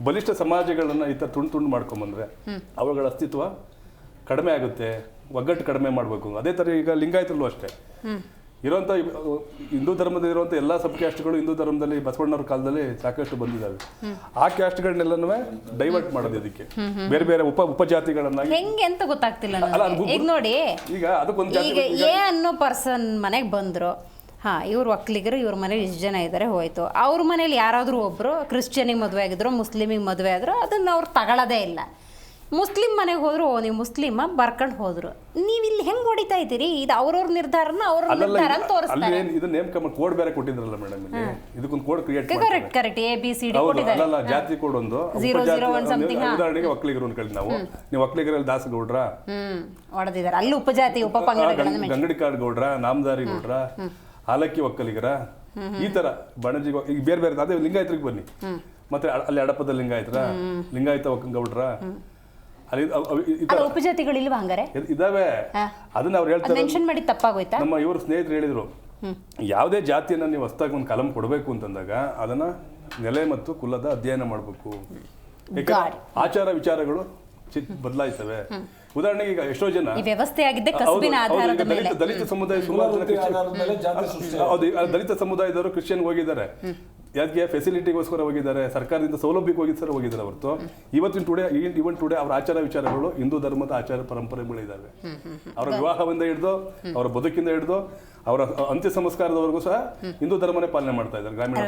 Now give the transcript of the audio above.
ಬಲಿಷ್ಠ ಸಮಾಜಗಳನ್ನ ಈ ಥರ ತುಂಡು ಮಾಡ್ಕೊಂಬಂದ್ರೆ ಅವುಗಳ ಅಸ್ತಿತ್ವ ಕಡಿಮೆ ಆಗುತ್ತೆ, ಒಗ್ಗಟ್ಟು ಕಡಿಮೆ ಮಾಡಬೇಕು. ಅದೇ ಥರ ಈಗ ಲಿಂಗಾಯತರಲ್ಲೂ ಅಷ್ಟೇ ಇರೋಂಥ ಹಿಂದೂ ಧರ್ಮದಲ್ಲಿ ಇರುವಂಥ ಎಲ್ಲ ಸಬ್ ಕ್ಯಾಸ್ಟ್ಗಳು ಹಿಂದೂ ಧರ್ಮದಲ್ಲಿ ಬಸವಣ್ಣವ್ರ ಕಾಲದಲ್ಲಿ ಸಾಕಷ್ಟು ಬಂದಿದ್ದಾವೆ. ಆ ಕ್ಯಾಸ್ಟ್ಗಳನ್ನೆಲ್ಲನೂ ಡೈವರ್ಟ್ ಮಾಡೋದು ಇದಕ್ಕೆ ಬೇರೆ ಬೇರೆ ಉಪಜಾತಿಗಳನ್ನಾಗಿ ಹೆಂಗೆ ಅಂತ ಗೊತ್ತಾಗ್ತಿಲ್ಲ ಈಗ ನೋಡಿ. ಈಗ ಅದಕ್ಕೊಂದು ಈಗ ಎ ಅನ್ನೋ ಪರ್ಸನ್ ಮನೆಗೆ ಬಂದ್ರು, ಇವ್ರು ಒಕ್ಕಲಿಗರು, ಇವ್ರ ಮನೇಲಿ ಇಷ್ಟು ಜನ ಇದ್ದಾರೆ, ಹೋಯ್ತು. ಅವ್ರ ಮನೇಲಿ ಯಾರಾದರೂ ಒಬ್ಬರು ಕ್ರಿಶ್ಚಿಯನಿಗೆ ಮದುವೆ ಆಗಿದ್ರು, ಮುಸ್ಲಿಮಿಗೆ ಮದುವೆ ಆದ್ರು, ಅದನ್ನು ಅವ್ರು ತಗೊಳ್ಳೋದೇ ಇಲ್ಲ. ಮುಸ್ಲಿಂ ಮನೆಗೆ ಹೋದ್ರು, ನೀವು ಮುಸ್ಲಿಮ ಬರ್ಕೊಂಡು ಹೋದ್ರು. ನೀವು ಇಲ್ಲಿ ಹೆಂಗ್ ಹೊಡಿತಾ ಇದ್ದೀರಿ? ಇದು ಅವ್ರವ್ರ ನಿರ್ಧಾರನ ಅವ್ರ ನಿರ್ಧಾರ ಅಂತ ತೋರಿಸ್ತಾರೆ. ಇದು ನೇಮಕ ಕೋಡ್ ಬೇರೆ ಕೊಟ್ಟಿದ್ರಲ್ಲ ಮೇಡಮ್, ಇದಕ್ಕೊಂದು ಕೋಡ್ ಕ್ರಿಯೇಟ್ ಕರೆಕ್ಟ್ ABCD ಕೊಟ್ಟಿದ್ದಾರೆ. ಅಲ್ಲ, ಜಾತಿ ಕೋಡ್ ಒಂದು. ಉದಾಹರಣೆಗೆ ಒಕ್ಕಲಿಗರು ಅನ್ಕೊಳ್ಳಿ ನಾವು, ನೀವು ಒಕ್ಕಲಿಗರಲ್ಲಿ ದಾಸಗೌಡ್ರ ಹೊಡೆದಿದ್ದಾರೆ, ಅಲ್ಲಿ ಉಪಜಾತಿ ಉಪಪಂಗಡಗಳನ್ನ ಗಂಗಡಿಕಾಡ್ ಗೌಡ್ರ, ನಾಮದಾರಿ ಗೌಡ್ರ, ಆಲಕ್ಕಿ ಒಕ್ಕಲಿಗರ, ಈ ತರ ಬಣಜಿ ಈಗ ಬೇರೆ ಬೇರೆ. ಅದೇ ಲಿಂಗಾಯತರಿಗೆ ಬನ್ನಿ, ಮತ್ತೆ ಅಲ್ಲಿ ಹಡಪದ ಲಿಂಗಾಯತ ಗೌಡ್ರ ಉಪಜಾತಿಗಳಿಲ್ವಾ? ಹಂಗಾರೆ ಇದಾವೆ. ಅದನ್ನ ಅವ್ರು ಹೇಳ್ತಾರೆ, ಮೆನ್ಷನ್ ಮಾಡಿ ತಪ್ಪಾಗೋಯ್ತಾ? ನಮ್ಮ ಇವರು ಸ್ನೇಹಿತರು ಹೇಳಿದ್ರು, ಯಾವುದೇ ಜಾತಿಯನ್ನ ನೀವು ಹೊಸದಾಗಿ ಒಂದು ಕಲಂ ಕೊಡಬೇಕು ಅಂತಂದಾಗ ಅದನ್ನ ನೆಲೆ ಮತ್ತು ಕುಲದ ಅಧ್ಯಯನ ಮಾಡಬೇಕು. ಯಾಕಂದ್ರೆ ಆಚಾರ ವಿಚಾರಗಳು ಬದಲಾಯಿಸ್ತವೆ. ಉದಾಹರಣೆಗೆ ಈಗ ಎಷ್ಟೋ ಜನ ವ್ಯವಸ್ಥೆ ಆಗಿದ್ದೆ ಕಸುಬಿನ ಆಧಾರದ ಮೇಲೆ. ದಲಿತ ಸಮುದಾಯ ಸುಮಾರು ಜನ ದಲಿತ ಸಮುದಾಯದವರು ಕ್ರಿಶ್ಚಿಯನ್ ಹೋಗಿದ್ದಾರೆ, ಯಾಕೆ ಫೆಸಿಲಿಟಿಗೋಸ್ಕರ ಹೋಗಿದ್ದಾರೆ, ಸರ್ಕಾರದಿಂದ ಸೌಲಭ್ಯಕ್ಕೆ ಹೋಗಿದ್ದಾರೆ ಹೊರತು ಇವತ್ತಿನ ಟುಡೇ ಅವರ ಆಚಾರ ವಿಚಾರಗಳು ಹಿಂದೂ ಧರ್ಮದ ಆಚಾರ ಪರಂಪರೆಗಳಿದ್ದಾವೆ. ಅವರ ವಿವಾಹದಿಂದ ಹಿಡಿದು ಅವರ ಬದುಕಿಂದ ಹಿಡಿದು ಅವರ ಅಂತ್ಯ ಸಂಸ್ಕಾರದವರೆಗೂ ಸಹ ಹಿಂದೂ ಧರ್ಮನೇ ಪಾಲನೆ ಮಾಡ್ತಾ ಇದ್ದಾರೆ ಗ್ರಾಮೀಣ.